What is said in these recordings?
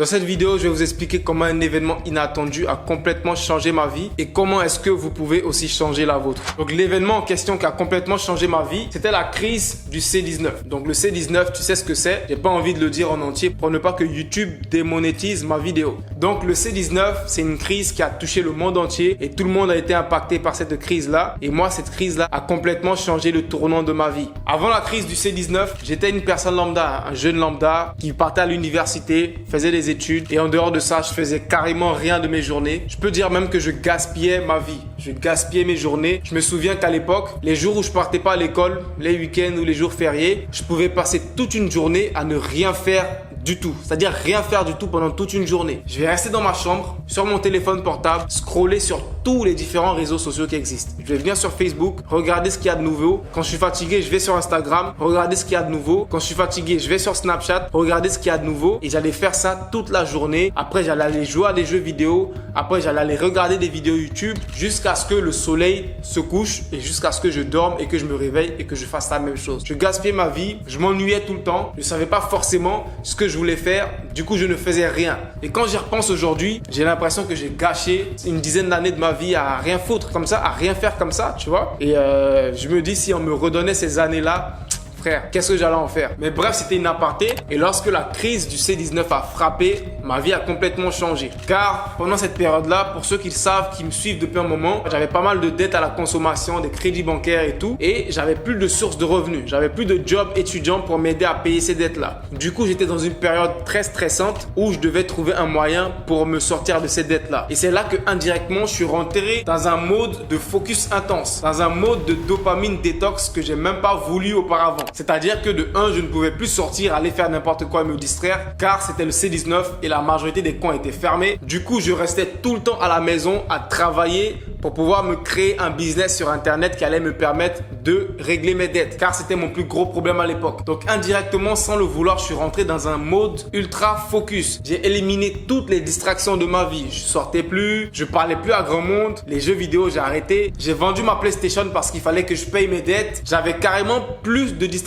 Dans cette vidéo, je vais vous expliquer comment un événement inattendu a complètement changé ma vie et comment est-ce que vous pouvez aussi changer la vôtre. Donc l'événement en question qui a complètement changé ma vie, c'était la crise du C19. Donc le C19, tu sais ce que c'est. J'ai pas envie de le dire en entier pour ne pas que YouTube démonétise ma vidéo. Donc le C19, c'est une crise qui a touché le monde entier et tout le monde a été impacté par cette crise-là. Et moi, cette crise-là a complètement changé le tournant de ma vie. Avant la crise du C19, j'étais une personne lambda, un jeune lambda qui partait à l'université, faisait des études et en dehors de ça, je faisais carrément rien de mes journées. Je peux dire même que je gaspillais ma vie. Je gaspillais mes journées. Je me souviens qu'à l'époque, les jours où je partais pas à l'école, les week-ends ou les jours fériés, je pouvais passer toute une journée à ne rien faire du tout. C'est-à-dire rien faire du tout pendant toute une journée. Je vais rester dans ma chambre, sur mon téléphone portable, scroller sur tous les différents réseaux sociaux qui existent. Je vais venir sur Facebook, regarder ce qu'il y a de nouveau. Quand je suis fatigué, je vais sur Instagram, regarder ce qu'il y a de nouveau. Quand je suis fatigué, je vais sur Snapchat, regarder ce qu'il y a de nouveau. Et j'allais faire ça toute la journée. Après, j'allais aller jouer à des jeux vidéo. Après, j'allais aller regarder des vidéos YouTube jusqu'à ce que le soleil se couche et jusqu'à ce que je dorme et que je me réveille et que je fasse la même chose. Je gaspillais ma vie, je m'ennuyais tout le temps. Je ne savais pas forcément ce que je voulais faire. Du coup, je ne faisais rien. Et quand j'y repense aujourd'hui, j'ai l'impression que j'ai gâché une dizaine d'années de ma vie à rien foutre comme ça, à rien faire comme ça, tu vois. Et je me dis, si on me redonnait ces années-là, frère, qu'est-ce que j'allais en faire? Mais bref, c'était une aparté. Et lorsque la crise du C19 a frappé, ma vie a complètement changé. Car pendant cette période-là, pour ceux qui le savent, qui me suivent depuis un moment, j'avais pas mal de dettes à la consommation, des crédits bancaires et tout. Et j'avais plus de sources de revenus. J'avais plus de job étudiant pour m'aider à payer ces dettes-là. Du coup, j'étais dans une période très stressante où je devais trouver un moyen pour me sortir de ces dettes-là. Et c'est là que indirectement, je suis rentré dans un mode de focus intense, dans un mode de dopamine détox que j'ai même pas voulu auparavant. C'est-à-dire que de 1, je ne pouvais plus sortir, aller faire n'importe quoi et me distraire car c'était le C19 et la majorité des coins étaient fermés. Du coup, je restais tout le temps à la maison à travailler pour pouvoir me créer un business sur Internet qui allait me permettre de régler mes dettes car c'était mon plus gros problème à l'époque. Donc indirectement, sans le vouloir, je suis rentré dans un mode ultra focus. J'ai éliminé toutes les distractions de ma vie. Je sortais plus, je parlais plus à grand monde, les jeux vidéo, j'ai arrêté. J'ai vendu ma PlayStation parce qu'il fallait que je paye mes dettes. J'avais carrément plus de distractions.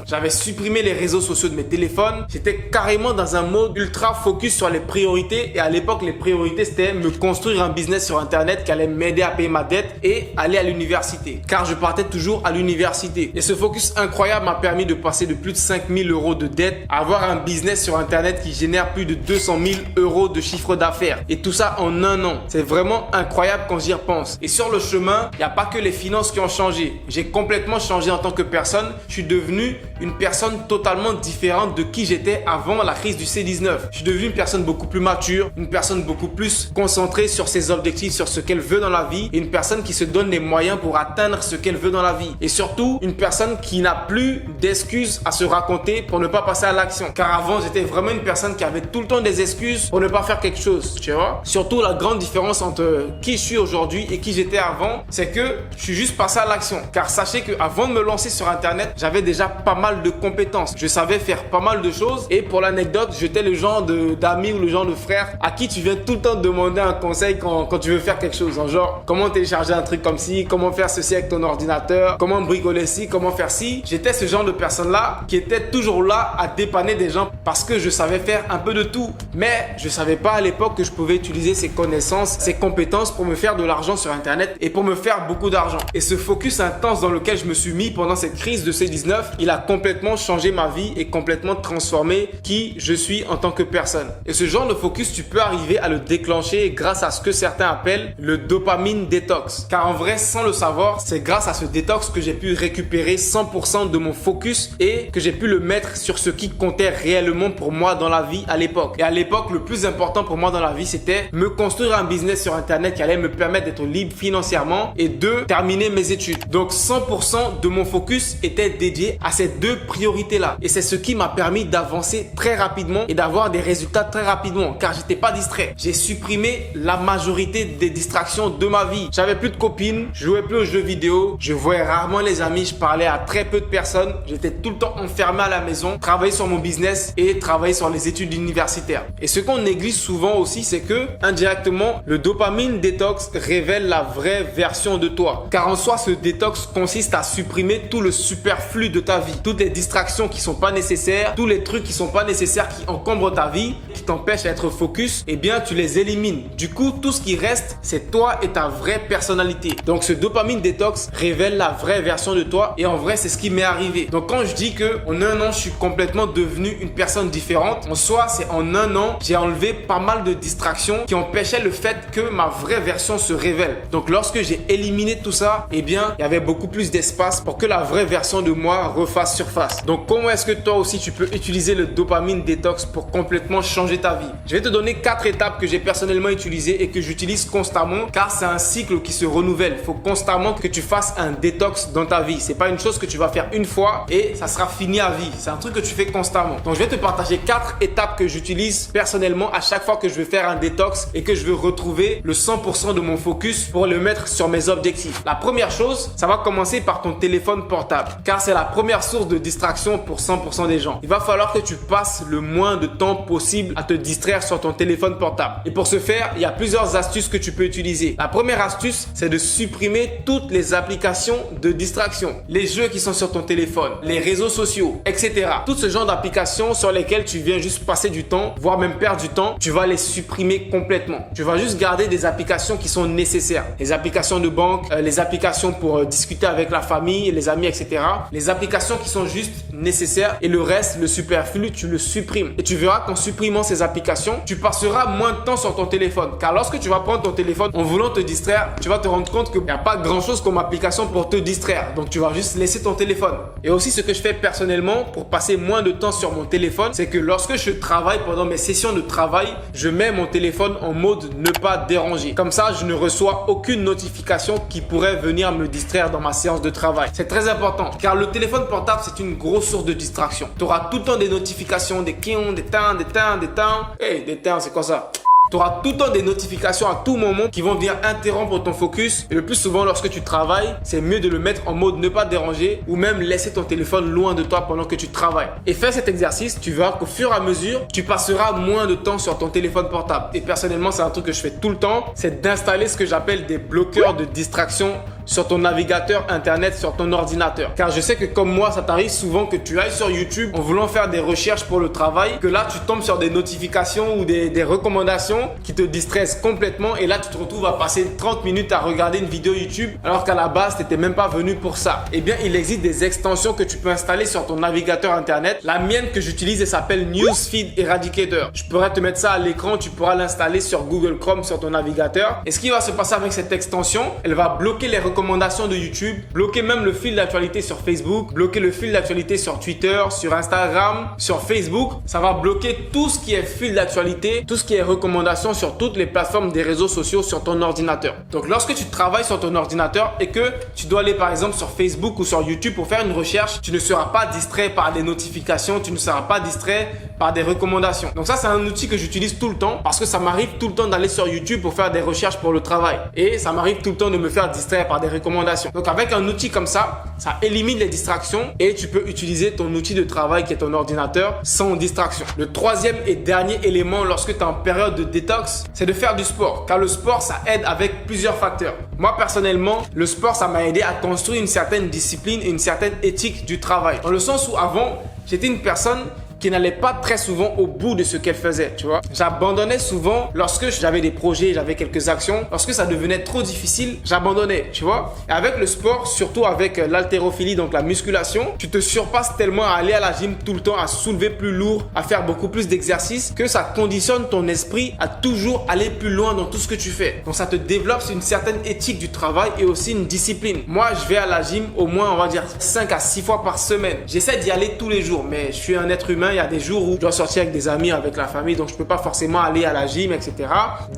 J'avais supprimé les réseaux sociaux de mes téléphones. J'étais carrément dans un mode ultra focus sur les priorités. Et à l'époque, les priorités, c'était me construire un business sur Internet qui allait m'aider à payer ma dette et aller à l'université. Car je partais toujours à l'université. Et ce focus incroyable m'a permis de passer de plus de 5 000 euros de dette à avoir un business sur Internet qui génère plus de 200 000 euros de chiffre d'affaires. Et tout ça en un an. C'est vraiment incroyable quand j'y repense. Et sur le chemin, il n'y a pas que les finances qui ont changé. J'ai complètement changé en tant que personne. Je suis devenu une personne totalement différente de qui j'étais avant la crise du C19. Je suis devenu une personne beaucoup plus mature, une personne beaucoup plus concentrée sur ses objectifs, sur ce qu'elle veut dans la vie et une personne qui se donne les moyens pour atteindre ce qu'elle veut dans la vie. Et surtout, une personne qui n'a plus d'excuses à se raconter pour ne pas passer à l'action. Car avant, j'étais vraiment une personne qui avait tout le temps des excuses pour ne pas faire quelque chose, tu vois. Surtout, la grande différence entre qui je suis aujourd'hui et qui j'étais avant, c'est que je suis juste passé à l'action. Car sachez qu'avant de me lancer sur Internet, j'avais déjà pas mal de compétences. Je savais faire pas mal de choses et pour l'anecdote, j'étais le genre d'amis ou le genre de frère à qui tu viens tout le temps demander un conseil quand tu veux faire quelque chose. En genre, comment télécharger un truc comme ci, comment faire ceci avec ton ordinateur, comment bricoler ci, comment faire ci. J'étais ce genre de personne-là qui était toujours là à dépanner des gens parce que je savais faire un peu de tout. Mais je savais pas à l'époque que je pouvais utiliser ces connaissances, ces compétences pour me faire de l'argent sur Internet et pour me faire beaucoup d'argent. Et ce focus intense dans lequel je me suis mis pendant cette crise de C19, il a complètement changé ma vie et complètement transformé qui je suis en tant que personne. Et ce genre de focus, tu peux arriver à le déclencher grâce à ce que certains appellent le dopamine détox. Car en vrai, sans le savoir, c'est grâce à ce détox que j'ai pu récupérer 100% de mon focus et que j'ai pu le mettre sur ce qui comptait réellement pour moi dans la vie à l'époque. Et à l'époque, le plus important pour moi dans la vie, c'était me construire un business sur Internet qui allait me permettre d'être libre financièrement et de terminer mes études. Donc 100% de mon focus était dédié à ces deux priorités-là. Et c'est ce qui m'a permis d'avancer très rapidement et d'avoir des résultats très rapidement car j'étais pas distrait. J'ai supprimé la majorité des distractions de ma vie. J'avais plus de copines, je jouais plus aux jeux vidéo, je voyais rarement les amis, je parlais à très peu de personnes. J'étais tout le temps enfermé à la maison, travailler sur mon business et travailler sur les études universitaires. Et ce qu'on néglige souvent aussi, c'est que indirectement, le dopamine détox révèle la vraie version de toi. Car en soi, ce détox consiste à supprimer tout le superflu de ta vie. Toutes les distractions qui sont pas nécessaires, tous les trucs qui sont pas nécessaires qui encombrent ta vie, qui t'empêchent d'être focus, eh bien tu les élimines. Du coup, tout ce qui reste, c'est toi et ta vraie personnalité. Donc ce dopamine détox révèle la vraie version de toi et en vrai, c'est ce qui m'est arrivé. Donc quand je dis que en un an, je suis complètement devenu une personne différente, en soi, c'est en un an, j'ai enlevé pas mal de distractions qui empêchaient le fait que ma vraie version se révèle. Donc lorsque j'ai éliminé tout ça, eh bien, il y avait beaucoup plus d'espace pour que la vraie version de moi refasse surface. Donc comment est-ce que toi aussi tu peux utiliser le dopamine détox pour complètement changer ta vie? Je vais te donner 4 étapes que j'ai personnellement utilisées et que j'utilise constamment car c'est un cycle qui se renouvelle. Il faut constamment que tu fasses un détox dans ta vie. C'est pas une chose que tu vas faire une fois et ça sera fini à vie. C'est un truc que tu fais constamment. Donc je vais te partager 4 étapes que j'utilise personnellement à chaque fois que je veux faire un détox et que je veux retrouver le 100% de mon focus pour le mettre sur mes objectifs. La première chose, ça va commencer par ton téléphone portable car c'est la première source de distraction pour 100% des gens. Il va falloir que tu passes le moins de temps possible à te distraire sur ton téléphone portable. Et pour ce faire, il y a plusieurs astuces que tu peux utiliser. La première astuce, c'est de supprimer toutes les applications de distraction. Les jeux qui sont sur ton téléphone, les réseaux sociaux, etc. Tout ce genre d'applications sur lesquelles tu viens juste passer du temps, voire même perdre du temps, tu vas les supprimer complètement. Tu vas juste garder des applications qui sont nécessaires. Les applications de banque, les applications pour discuter avec la famille, les amis, etc. Les applications qui sont juste nécessaires et le reste, le superflu, tu le supprimes. Et tu verras qu'en supprimant ces applications, tu passeras moins de temps sur ton téléphone. Car lorsque tu vas prendre ton téléphone en voulant te distraire, tu vas te rendre compte qu'il n'y a pas grand chose comme application pour te distraire. Donc tu vas juste laisser ton téléphone. Et aussi ce que je fais personnellement pour passer moins de temps sur mon téléphone, c'est que lorsque je travaille pendant mes sessions de travail, je mets mon téléphone en mode ne pas déranger. Comme ça, je ne reçois aucune notification qui pourrait venir me distraire dans ma séance de travail. C'est très important car le téléphone portable, c'est une grosse source de distraction. Tu auras tout le temps des notifications, des quions, des tins, des tins, des tins. Hey, des tins, c'est quoi ça? Tu auras tout le temps des notifications à tout moment qui vont venir interrompre ton focus. Et le plus souvent, lorsque tu travailles, c'est mieux de le mettre en mode ne pas déranger ou même laisser ton téléphone loin de toi pendant que tu travailles. Et fais cet exercice, tu verras qu'au fur et à mesure, tu passeras moins de temps sur ton téléphone portable. Et personnellement, c'est un truc que je fais tout le temps, c'est d'installer ce que j'appelle des bloqueurs de distraction sur ton navigateur internet, sur ton ordinateur. Car je sais que comme moi, ça t'arrive souvent que tu ailles sur YouTube en voulant faire des recherches pour le travail, que là, tu tombes sur des notifications ou des recommandations qui te distraisent complètement et là, tu te retrouves à passer 30 minutes à regarder une vidéo YouTube alors qu'à la base, tu n'étais même pas venu pour ça. Eh bien, il existe des extensions que tu peux installer sur ton navigateur internet. La mienne que j'utilise, elle s'appelle Newsfeed Eradicator. Je pourrais te mettre ça à l'écran, tu pourras l'installer sur Google Chrome sur ton navigateur. Et ce qui va se passer avec cette extension, elle va bloquer les recommandations de YouTube, bloquer même le fil d'actualité sur Facebook, bloquer le fil d'actualité sur Twitter, sur Instagram, sur Facebook. Ça va bloquer tout ce qui est fil d'actualité, tout ce qui est recommandations sur toutes les plateformes des réseaux sociaux sur ton ordinateur. Donc lorsque tu travailles sur ton ordinateur et que tu dois aller par exemple sur Facebook ou sur YouTube pour faire une recherche, tu ne seras pas distrait par des notifications, tu ne seras pas distrait par des recommandations. Donc ça, c'est un outil que j'utilise tout le temps parce que ça m'arrive tout le temps d'aller sur YouTube pour faire des recherches pour le travail. Et ça m'arrive tout le temps de me faire distraire par des recommandations. Donc avec un outil comme ça élimine les distractions et tu peux utiliser ton outil de travail qui est ton ordinateur sans distraction. Le troisième et dernier élément lorsque tu es en période de détox, c'est de faire du sport. Car le sport, ça aide avec plusieurs facteurs. Moi, personnellement, le sport, ça m'a aidé à construire une certaine discipline et une certaine éthique du travail. Dans le sens où avant, j'étais une personne qui n'allait pas très souvent au bout de ce qu'elle faisait, tu vois. J'abandonnais souvent lorsque j'avais des projets, j'avais quelques actions. Lorsque ça devenait trop difficile, j'abandonnais, tu vois. Et avec le sport, surtout avec l'haltérophilie, donc la musculation, tu te surpasses tellement à aller à la gym tout le temps, à soulever plus lourd, à faire beaucoup plus d'exercices, que ça conditionne ton esprit à toujours aller plus loin dans tout ce que tu fais. Donc ça te développe une certaine éthique du travail et aussi une discipline. Moi, je vais à la gym au moins, on va dire, 5 à 6 fois par semaine. J'essaie d'y aller tous les jours, mais je suis un être humain. Il y a des jours où je dois sortir avec des amis, avec la famille, donc je peux pas forcément aller à la gym, etc.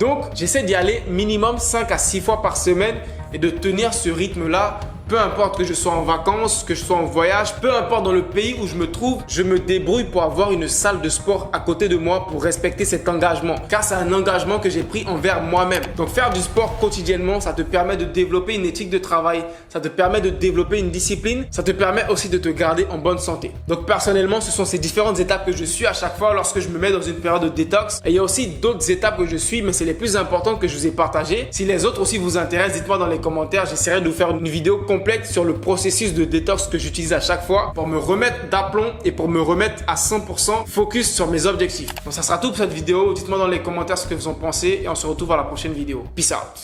Donc, j'essaie d'y aller minimum 5 à 6 fois par semaine et de tenir ce rythme-là. Peu importe que je sois en vacances, que je sois en voyage, peu importe dans le pays où je me trouve, je me débrouille pour avoir une salle de sport à côté de moi pour respecter cet engagement. Car c'est un engagement que j'ai pris envers moi-même. Donc faire du sport quotidiennement, ça te permet de développer une éthique de travail, ça te permet de développer une discipline, ça te permet aussi de te garder en bonne santé. Donc personnellement, ce sont ces différentes étapes que je suis à chaque fois lorsque je me mets dans une période de détox. Et il y a aussi d'autres étapes que je suis, mais c'est les plus importantes que je vous ai partagées. Si les autres aussi vous intéressent, dites-moi dans les commentaires, j'essaierai de vous faire une vidéo complète complète sur le processus de détox que j'utilise à chaque fois pour me remettre d'aplomb et pour me remettre à 100% focus sur mes objectifs. Donc ça sera tout pour cette vidéo. Dites-moi dans les commentaires ce que vous en pensez et on se retrouve à la prochaine vidéo. Peace out.